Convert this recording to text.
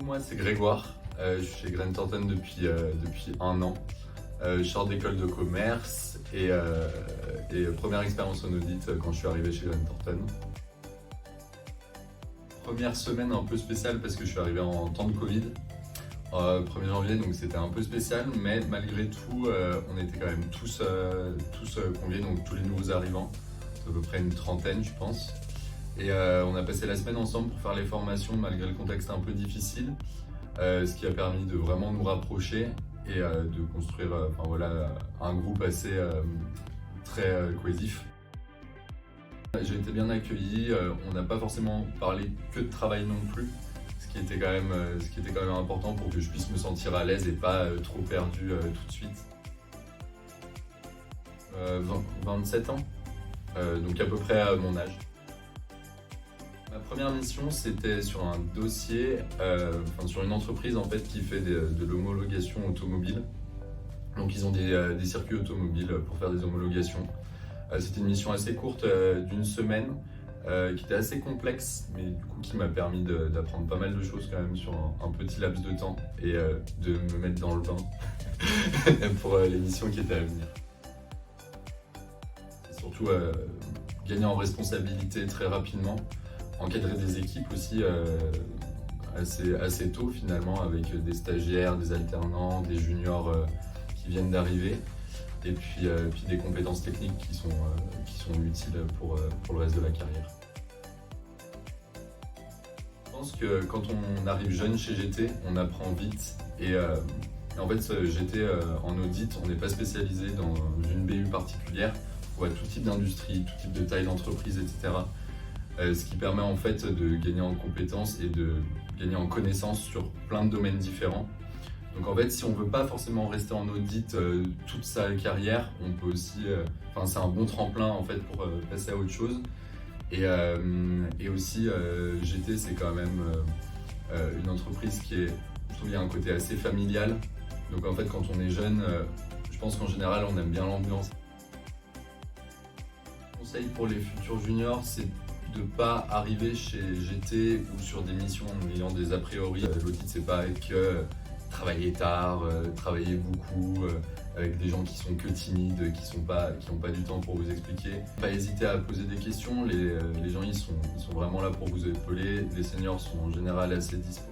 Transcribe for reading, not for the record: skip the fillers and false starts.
Moi, c'est Grégoire. Je suis chez Grant Thornton depuis 1 an. Je sors d'école de commerce et première expérience en audit quand je suis arrivé chez Grant Thornton. Première semaine un peu spéciale parce que je suis arrivé en temps de Covid. 1er janvier, donc c'était un peu spécial, mais malgré tout, on était quand même tous conviés, donc tous les nouveaux arrivants, à peu près une trentaine, je pense. Et on a passé la semaine ensemble pour faire les formations malgré le contexte un peu difficile, ce qui a permis de vraiment nous rapprocher et de construire un groupe assez très cohésif. J'ai été bien accueilli, on n'a pas forcément parlé que de travail non plus, ce qui était quand même important pour que je puisse me sentir à l'aise et pas trop perdu tout de suite. 27 ans, donc à peu près à mon âge. Ma première mission, c'était sur un dossier, sur une entreprise en fait qui fait de l'homologation automobile. Donc ils ont des circuits automobiles pour faire des homologations. C'était une mission assez courte d'1 semaine, qui était assez complexe, mais du coup qui m'a permis d'apprendre pas mal de choses quand même sur un petit laps de temps et de me mettre dans le bain pour les missions qui étaient à venir. Et surtout gagner en responsabilité très rapidement, encadrer des équipes aussi assez tôt finalement, avec des stagiaires, des alternants, des juniors qui viennent d'arriver. Et puis des compétences techniques qui sont utiles pour le reste de la carrière. Je pense que quand on arrive jeune chez GT, on apprend vite et en fait GT en audit, on n'est pas spécialisé dans une BU particulière, on voit tout type d'industrie, tout type de taille d'entreprise, etc. Ce qui permet en fait de gagner en compétences et de gagner en connaissances sur plein de domaines différents. Donc en fait, si on ne veut pas forcément rester en audit toute sa carrière, on peut aussi, c'est un bon tremplin en fait pour passer à autre chose. Et aussi, GT, c'est quand même une entreprise qui est, je trouve, il y a un côté assez familial. Donc en fait, quand on est jeune, je pense qu'en général, on aime bien l'ambiance. Conseil pour les futurs juniors, c'est de ne pas arriver chez GT ou sur des missions en ayant des a priori. L'audit, c'est pas que travailler tard, travailler beaucoup, avec des gens qui sont que timides, qui n'ont pas du temps pour vous expliquer. Pas hésiter à poser des questions, les gens ils sont vraiment là pour vous épauler, les seniors sont en général assez dispo.